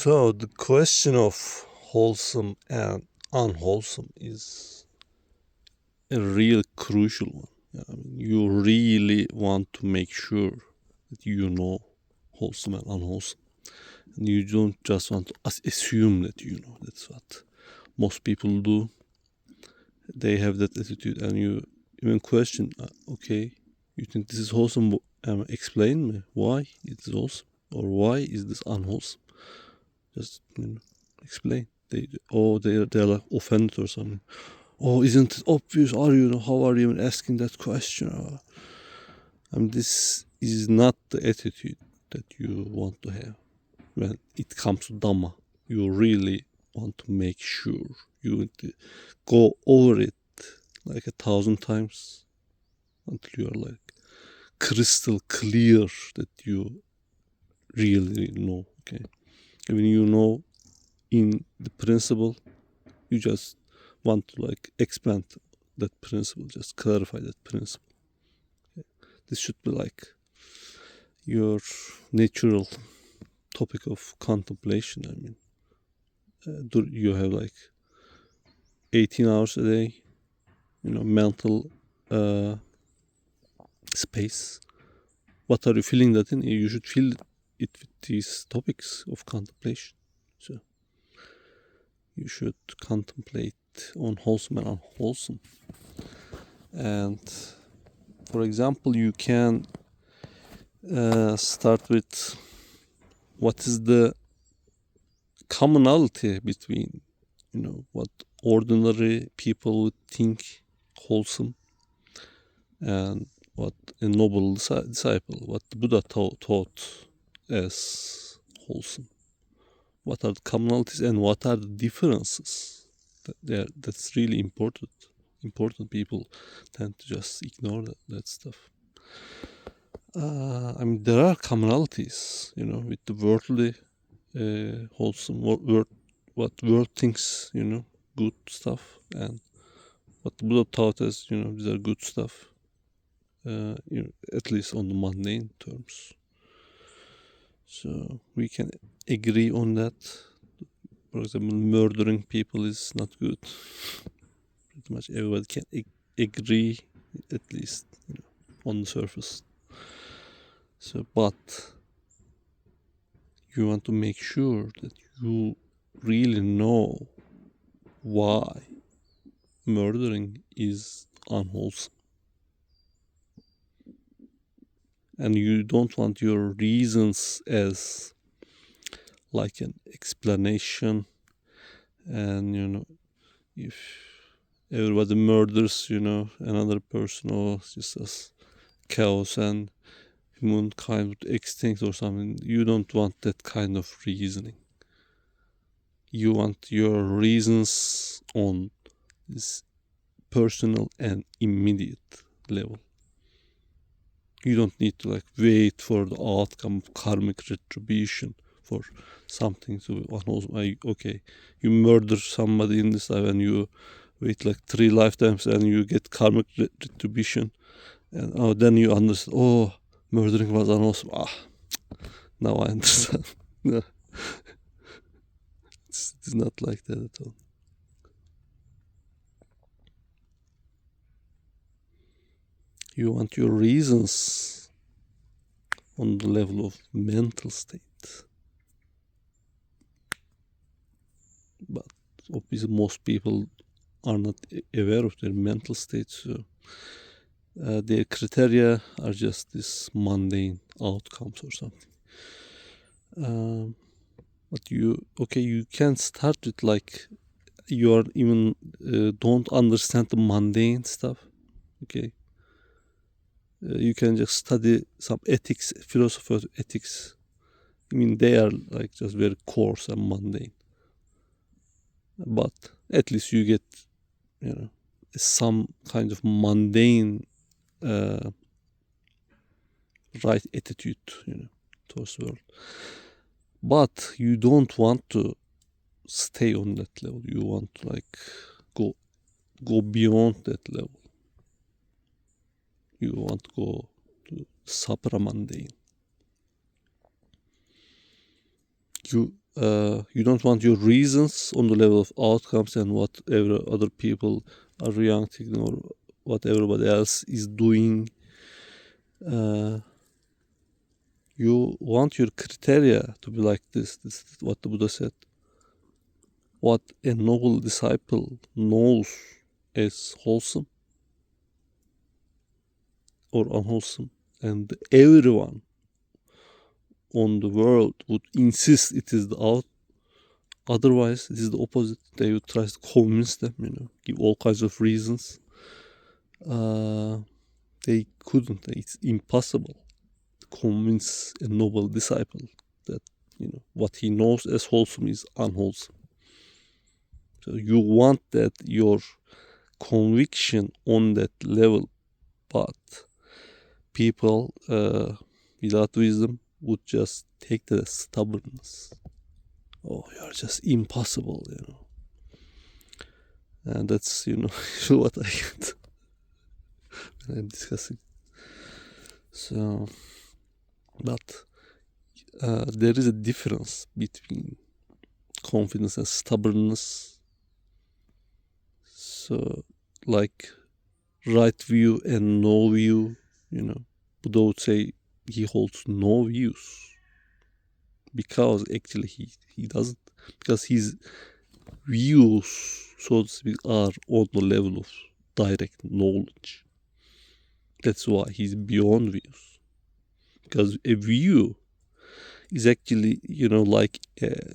So the question of wholesome and unwholesome is a real crucial one. I mean, you really want to make sure that you know wholesome and unwholesome. And you don't just want to assume that you know. That's what most people do. They have that attitude, and you even question, okay, you think this is wholesome? Explain me why it is wholesome, or why is this unwholesome? Just explain. They're like offended or something. Oh, isn't it obvious? How are you even asking that question? This is not the attitude that you want to have when it comes to Dhamma. You really want to make sure you want to go over it like 1,000 times until you are like crystal clear that you really know. Okay, when you know in the principle, you just want to like expand that principle, just clarify that principle. Okay. This should be like your natural topic of contemplation. You have like 18 hours a day, mental space. What are you feeling that in? You should feel it with these topics of contemplation. So you should contemplate on wholesome and unwholesome. And for example, you can start with what is the commonality between, what ordinary people would think wholesome and what a noble disciple, what the Buddha taught as wholesome. What are the commonalities and what are the differences? That's really important. Important people tend to just ignore that stuff. There are commonalities, with the worldly wholesome, what world thinks, good stuff, and what the Buddha taught us, these are good stuff. At least on the mundane terms. So we can agree on that. For example, murdering people is not good. Pretty much everybody can agree, at least on the surface. So, but you want to make sure that you really know why murdering is unwholesome. And you don't want your reasons as like an explanation. And if everybody murders another person, or just as chaos and humankind would extinct or something, you don't want that kind of reasoning. You want your reasons on this personal and immediate level. You don't need to wait for the outcome of karmic retribution for something to unwholesome. Okay, you murder somebody in this life and you wait 3 lifetimes and you get karmic retribution, and then you understand. Murdering was unwholesome. Now I understand. No, it's not like that at all. You want your reasons on the level of mental state. But obviously most people are not aware of their mental state, so their criteria are just this mundane outcomes or something. But you can start with you are even don't understand the mundane stuff. Okay, you can just study some ethics, philosophy of ethics. They are just very coarse and mundane. But at least you get, some kind of mundane right attitude, towards the world. But you don't want to stay on that level. You want to go beyond that level. You want to go to supramundane. You you don't want your reasons on the level of outcomes and whatever other people are reacting or what everybody else is doing. You want your criteria to be like this. This is what the Buddha said. What a noble disciple knows as wholesome or unwholesome, and everyone on the world would insist it is the out. Otherwise, it is the opposite. They would try to convince them, give all kinds of reasons. They couldn't. It's impossible to convince a noble disciple that what he knows as wholesome is unwholesome. So you want that your conviction on that level, but people without wisdom would just take that as stubbornness. Oh, you're just impossible, and that's what I get when I'm discussing. So, but there is a difference between confidence and stubbornness. So, like right view and no view, Buddha would say he holds no views because actually he doesn't, because his views, so to speak, are on the level of direct knowledge. That's why he's beyond views, because a view is actually like a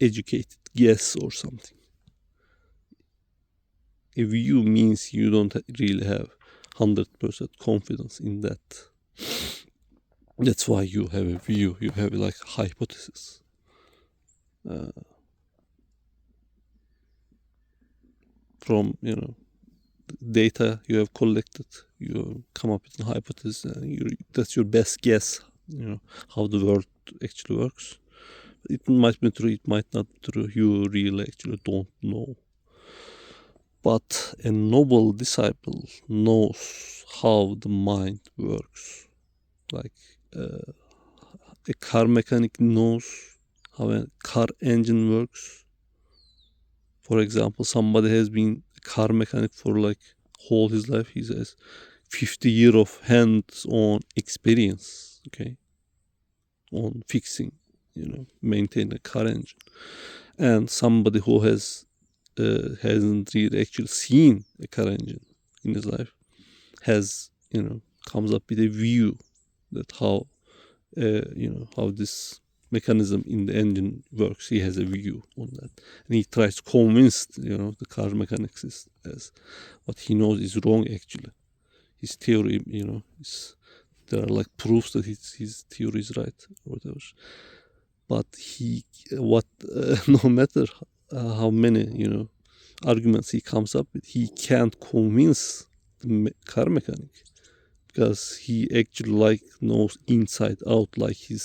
educated guess or something. A view means you don't really have 100% confidence in that. That's why you have a view. You have like a hypothesis. From data you have collected, you come up with a hypothesis, and that's your best guess. How the world actually works. It might be true. It might not be true. You really actually don't know. But a noble disciple knows how the mind works. Like a car mechanic knows how a car engine works. For example, somebody has been a car mechanic for like whole his life. He says 50 years of hands-on experience, okay, on fixing, maintaining a car engine. And somebody who hasn't really actually seen a car engine in his life has, comes up with a view that how this mechanism in the engine works. He has a view on that, and he tries to convince the car mechanics as what he knows is wrong. Actually, his theory, there are like proofs that his theory is right or whatever. But no matter how many arguments he comes up with, he can't convince the car mechanic, because he actually like knows inside out, like he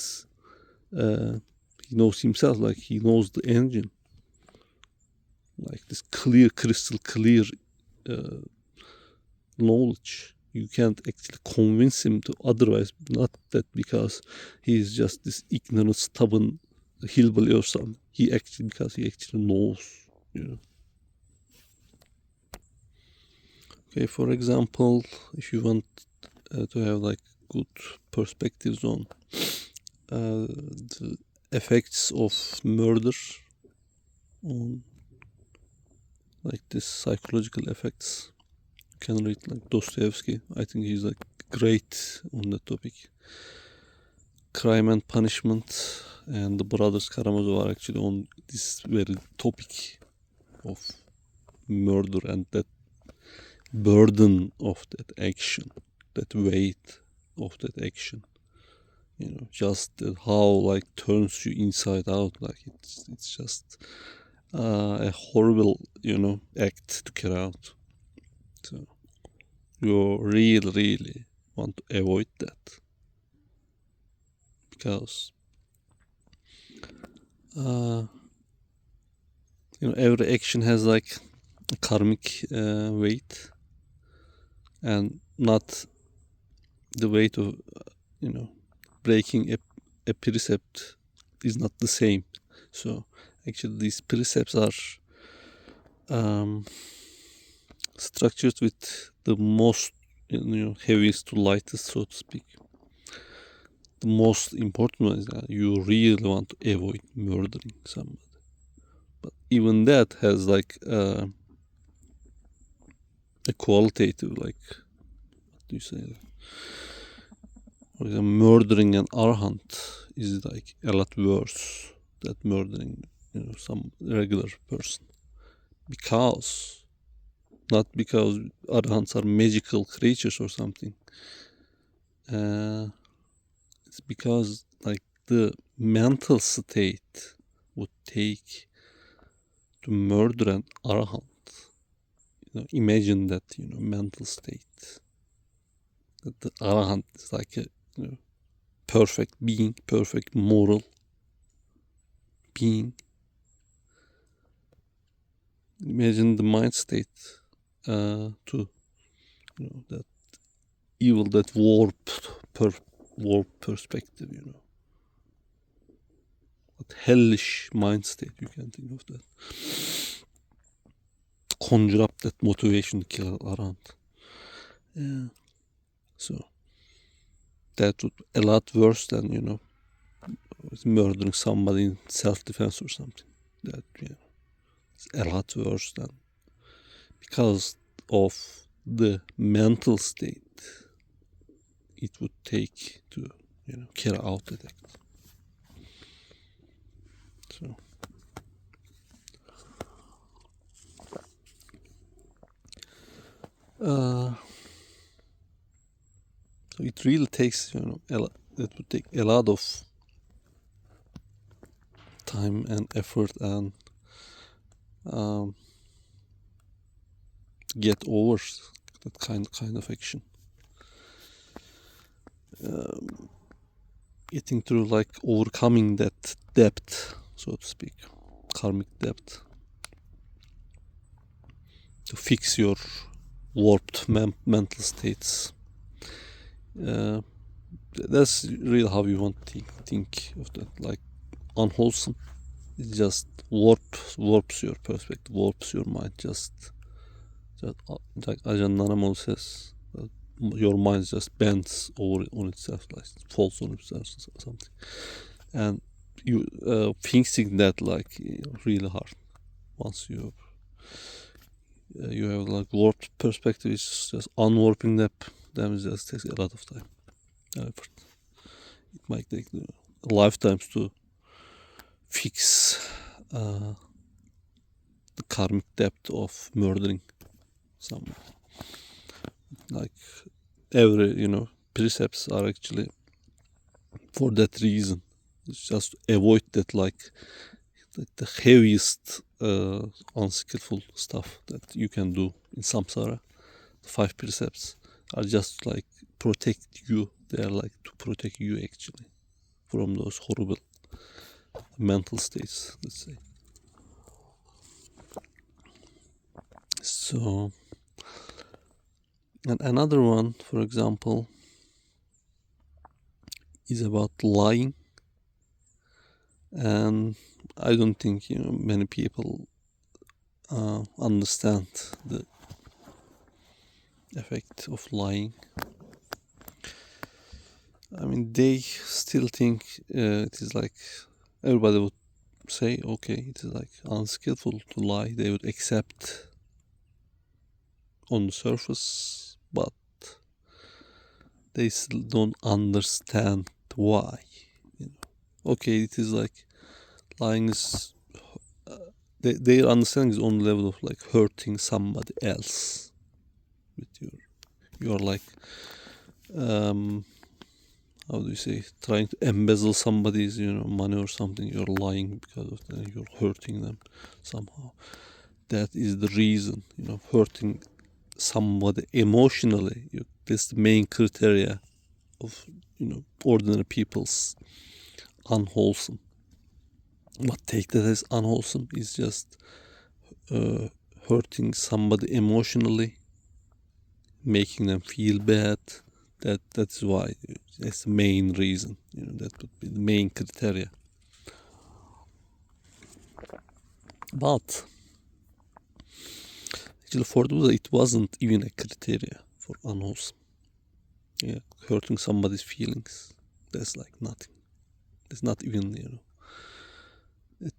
knows himself, like he knows the engine, like this clear, crystal clear knowledge. You can't actually convince him to otherwise. Not that because he's just this ignorant, stubborn hillbilly or something. Because he actually knows. Okay, for example, if you want to have like good perspectives on the effects of murder on like this psychological effects, you can read like Dostoevsky. I think he's like great on that topic. Crime and Punishment and the brothers Karamazov are actually on this very topic of murder and that burden of that action, that weight of that action. Just how like turns you inside out. Like it's just a horrible act to carry out. So you really want to avoid that, because every action has like a karmic weight, and not the weight of breaking a precept is not the same. So actually these precepts are structured with the most heaviest to lightest, so to speak. The most important one is that you really want to avoid murdering somebody. But even that has like a qualitative, like, what do you say? For example, murdering an arahant is like a lot worse than murdering some regular person. Not because arahants are magical creatures or something. It's because like the mental state would take to murder an arahant. Imagine that mental state. That the arahant is like a perfect being, perfect moral being. Imagine the mind state to that evil, that warped perspective. That hellish mind state, you can think of that. Conjure up that motivation to kill arahant. Yeah. So that would be a lot worse than murdering somebody in self-defense or something. That it's a lot worse than, because of the mental state it would take to carry out that act. So so it really takes it would take a lot of time and effort and get over that kind of action. Getting through, like, overcoming that depth, so to speak, karmic depth, to fix your warped mental states. That's really how you want to think of that. Like, unwholesome, it just warps your perspective, warps your mind. Just like Ajahn Nanamo says, your mind just bends over on itself, like falls on itself or something. And you fixing that, like, really hard. Once you have like warped perspective, it's just unwarping that. Then it just takes a lot of time, effort. It might take lifetimes to fix the karmic depth of murdering someone. Like, every precepts are actually for that reason. It's just to avoid that, like the heaviest unskillful stuff that you can do in samsara. The 5 precepts are just like protect you. They are like to protect you actually from those horrible mental states, let's say. So, and another one, for example, is about lying. And I don't think many people understand the effect of lying. I mean, they still think it is like, everybody would say, okay, it is like unskillful to lie. They would accept on the surface, but they still don't understand why. Okay, it is like lying is their understanding is on the level of like hurting somebody else with you're like how do you say, trying to embezzle somebody's money or something. You're lying because of that. You're hurting them somehow. That is the reason. Hurting somebody emotionally, that's the main criteria of ordinary people's unwholesome. What take that as unwholesome is just hurting somebody emotionally, making them feel bad. That's why. That's the main reason. That would be the main criteria. But actually for Buddha it wasn't even a criteria for unwholesome. Yeah, hurting somebody's feelings, that's like nothing. It's not even, it,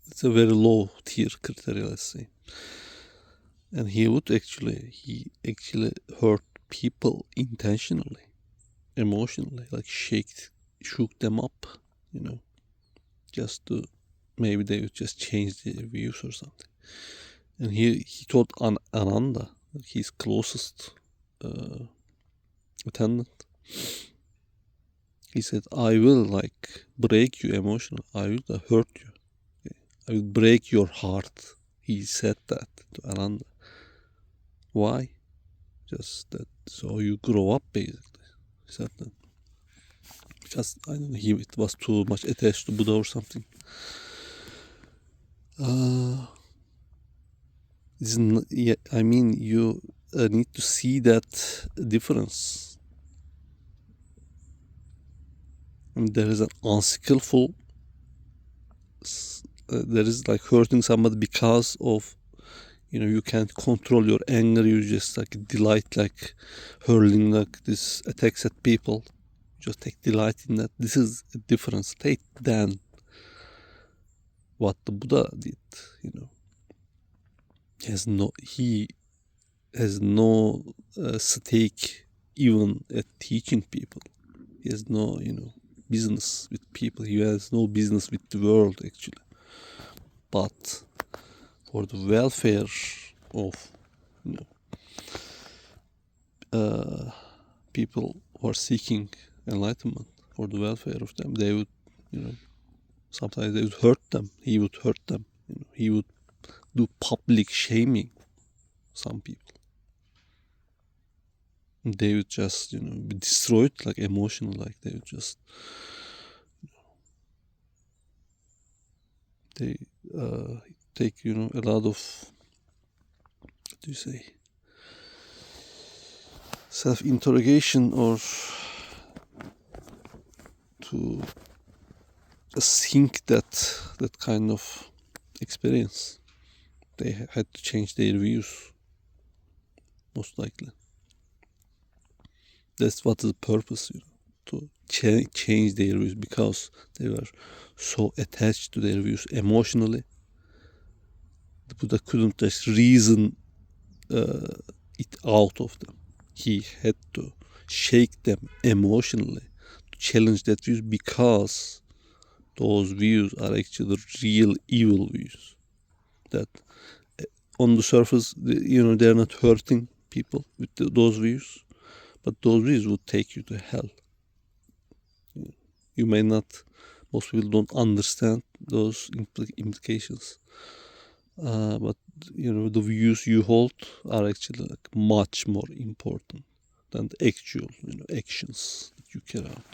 it's a very low tier criteria, let's say. And he actually hurt people intentionally, emotionally, like shook them up, just to, maybe they would just change their views or something. And he told Ananda, his closest attendant, he said, I will like break you emotionally, I will hurt you, I will break your heart. He said that to Ananda. Why? Just that so you grow up, basically. He said that. Just, I don't know, it was too much attached to Buddha or something. Yeah, I mean, you need to see that difference. I mean, there is an unskillful, there is like hurting somebody because of, you can't control your anger. You just like delight, like hurling like this attacks at people. Just take delight in that. This is a different state than what the Buddha did. He has no stake even at teaching people. He has no, business with people. He has no business with the world, actually. But for the welfare of, people who are seeking enlightenment, for the welfare of them, they would, sometimes they would hurt them. He would hurt them. He would do public shaming some people. They would just, be destroyed, like emotional, like they would just, they take, a lot of, what do you say, self-interrogation, or to just think that kind of experience. They had to change their views, most likely. That's what the purpose, to change their views, because they were so attached to their views emotionally. The Buddha couldn't just reason it out of them. He had to shake them emotionally to challenge that views, because those views are actually real evil views. That on the surface, they're not hurting people with those views, but those views would take you to hell. You may not, most people don't understand those implications. But the views you hold are actually like much more important than the actual actions that you carry out.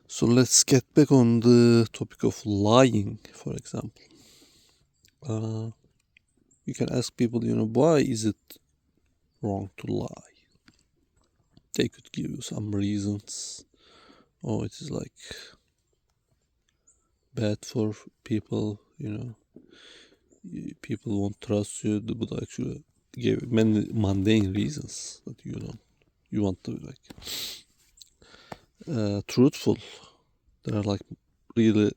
So let's get back on the topic of lying, for example. You can ask people, why is it wrong to lie? They could give you some reasons. Oh, it is like bad for people, people won't trust you. The Buddha actually gave many mundane reasons that you want to be like truthful. There are like really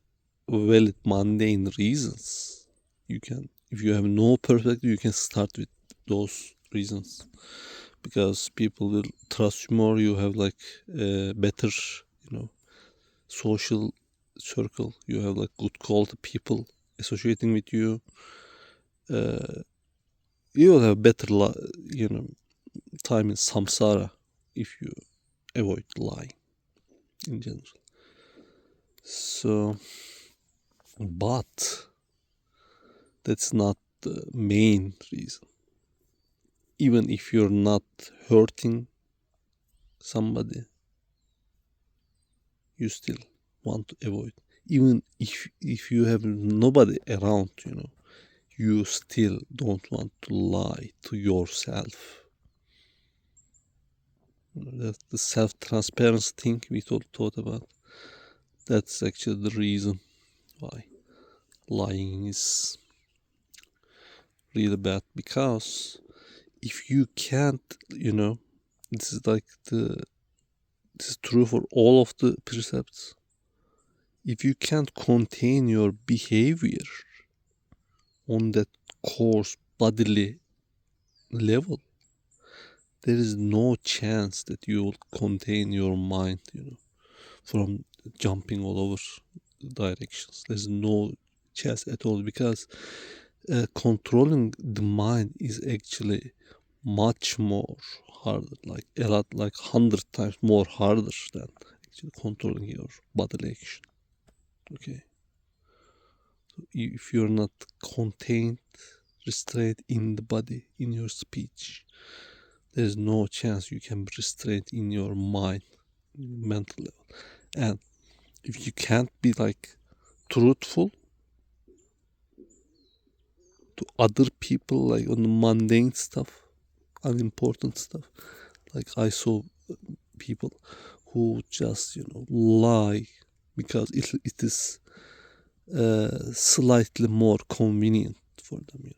valid mundane reasons. You can, if you have no perspective, you can start with those reasons, because people will trust you more. You have like a better, social circle. You have like good quality people associating with you. You will have better, time in samsara if you avoid lying in general. So, but that's not the main reason. Even if you're not hurting somebody, you still want to avoid. Even if you have nobody around, you still don't want to lie to yourself. That the self-transparency thing we thought about. That's actually the reason why lying is really bad. Because if you can't, this is like this is true for all of the precepts. If you can't contain your behavior on that coarse bodily level, there is no chance that you will contain your mind, from jumping all over directions. There's no chance at all, because controlling the mind is actually much more harder, like a lot, like 100 times more harder than actually controlling your bodily action. Okay, so if you're not contained, restrained in the body, in your speech, there's no chance you can be restrained in your mind, mental level. And if you can't be like truthful to other people, like on the mundane stuff, unimportant stuff, like I saw people who just lie because it is slightly more convenient for them.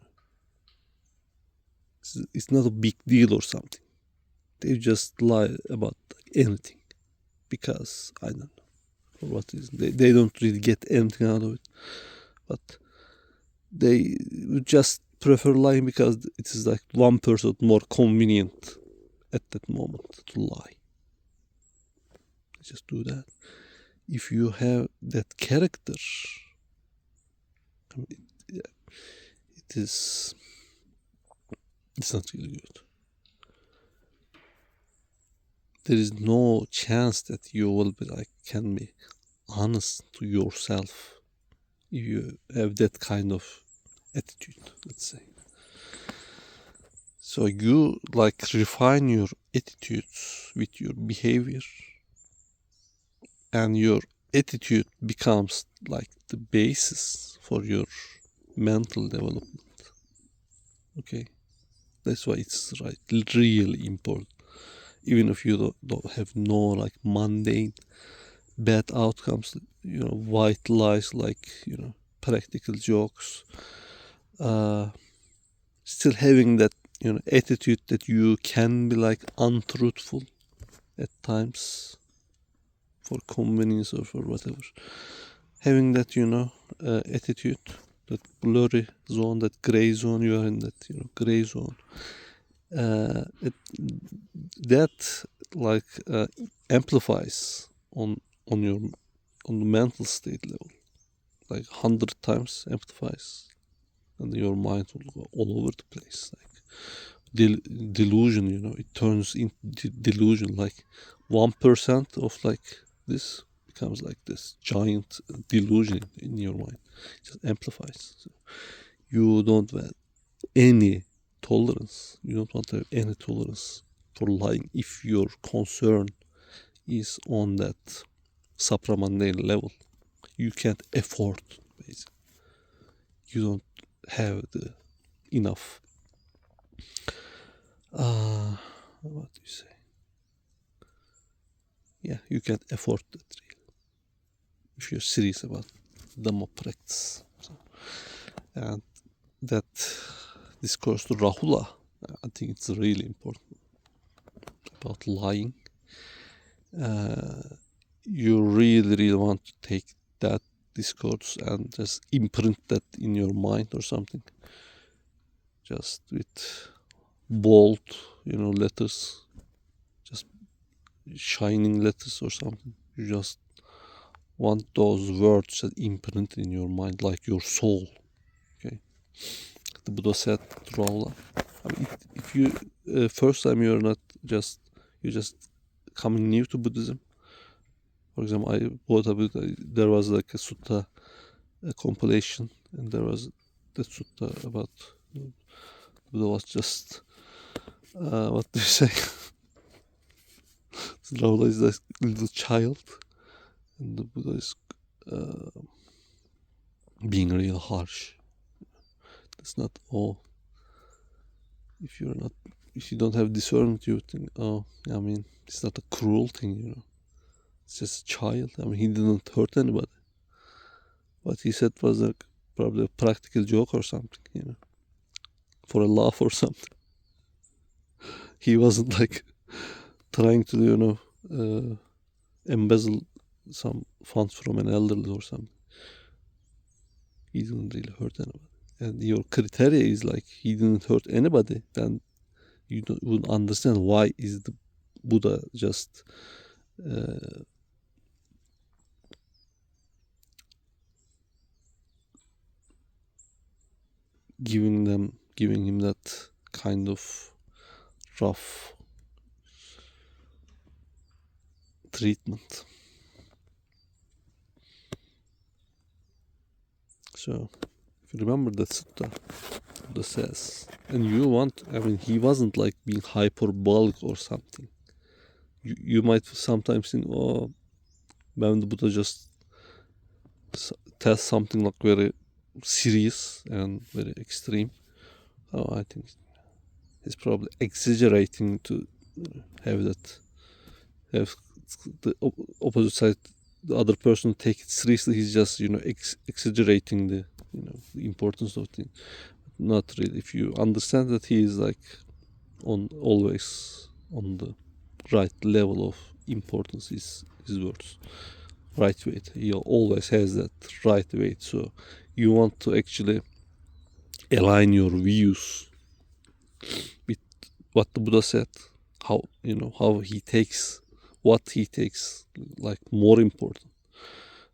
It's not a big deal or something. They just lie about anything because I don't know for what reason. They don't really get anything out of it, but they just prefer lying because it is like 1% more convenient at that moment to lie. Just do that. If you have that character, I mean, it's not really good. There is no chance that you will can be honest to yourself if you have that kind of attitude, let's say. So you refine your attitudes with your behavior, and your attitude becomes like the basis for your mental development. Okay, that's why it's really important. Even if you don't have no mundane bad outcomes, white lies, practical jokes, still having that attitude that you can be untruthful at times for convenience or for whatever. Having that attitude, that blurry zone, that gray zone, you are in that gray zone. That amplifies on the mental state level, 100 times amplifies, and your mind will go all over the place, delusion. It turns into delusion. 1% of this becomes this giant delusion in your mind. It just amplifies. So you don't have any tolerance. You don't want to have any tolerance for lying if your concern is on that supramundane level. You can't afford, basically. You don't have the enough. What do you say? Yeah, you can't afford that really, if you're serious about Dhamma practice. So, and that discourse to Rahula, I think it's really important about lying. You really want to take that discourse and just imprint that in your mind or something, just with bold letters, just shining letters or something. You just want those words that imprint in your mind, like your soul. Okay, the Buddha said to Rahula, I mean, if you first time you're just coming new to Buddhism. For example, I bought a book. There was a sutta, a compilation, and there was the sutta about Buddha was just what do you say? Rahula is like a little child, and the Buddha is being real harsh. That's not all. If you're not if you don't have discernment, you think, oh, I mean, it's not a cruel thing, It's just a child. I mean, he didn't hurt anybody. What he said was like probably a practical joke or something, for a laugh or something. He wasn't like trying to, embezzle some funds from an elderly or something. He didn't really hurt anybody. And your criteria is like he didn't hurt anybody, then you wouldn't understand why is the Buddha just giving him that kind of rough treatment. So if you remember that sutta, Buddha says, and he wasn't like being hyperbolic or something. You might sometimes think, oh, when the Buddha just tells something like very serious and very extreme. Oh, I think he's probably exaggerating to have the opposite side, the other person take it seriously. He's just exaggerating the the importance of things. Not really. If you understand that he is like always on the right level of importance, his words, right weight. He always has that right weight. So you want to actually align your views with what the Buddha said. How he takes what he takes like more important.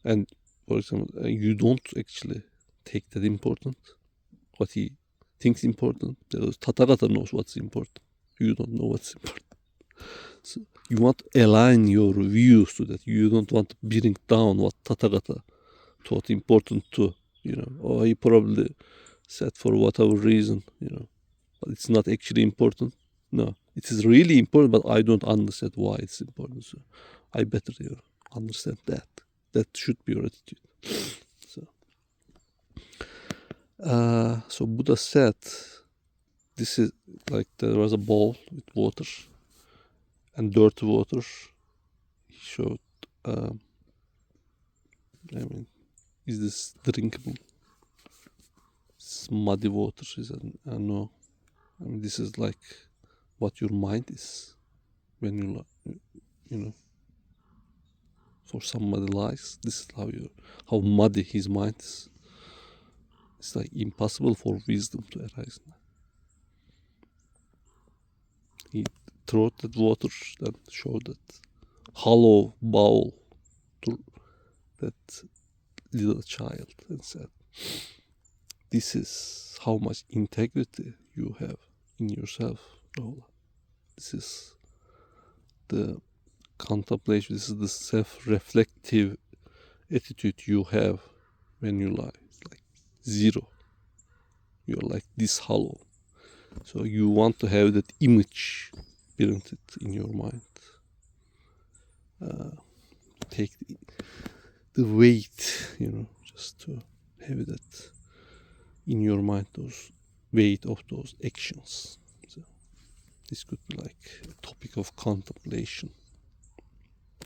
And for example, you don't actually take that important. What he thinks important. Because Tathagata knows what's important. You don't know what's important. So you want to align your views to that. You don't want to bring down what Tathagata thought important to, or he probably said for whatever reason, but it's not actually important. No, it is really important, but I don't understand why it's important. So I better understand that. That should be your attitude. So Buddha said, this is like there was a bowl with water and dirty water. He showed, is this drinkable? It's muddy water. He said, no. This is like what your mind is when for somebody lies. This is how muddy his mind is. It's like impossible for wisdom to arise. He threw that water and showed that hollow bowl to that little child and said, this is how much integrity you have in yourself, Rahula. This is the contemplation, this is the self-reflective attitude you have when you lie. It's like zero. You're like this hollow. So you want to have that image printed in your mind. Take the weight, just to have that in your mind, those weight of those actions. So this could be like a topic of contemplation.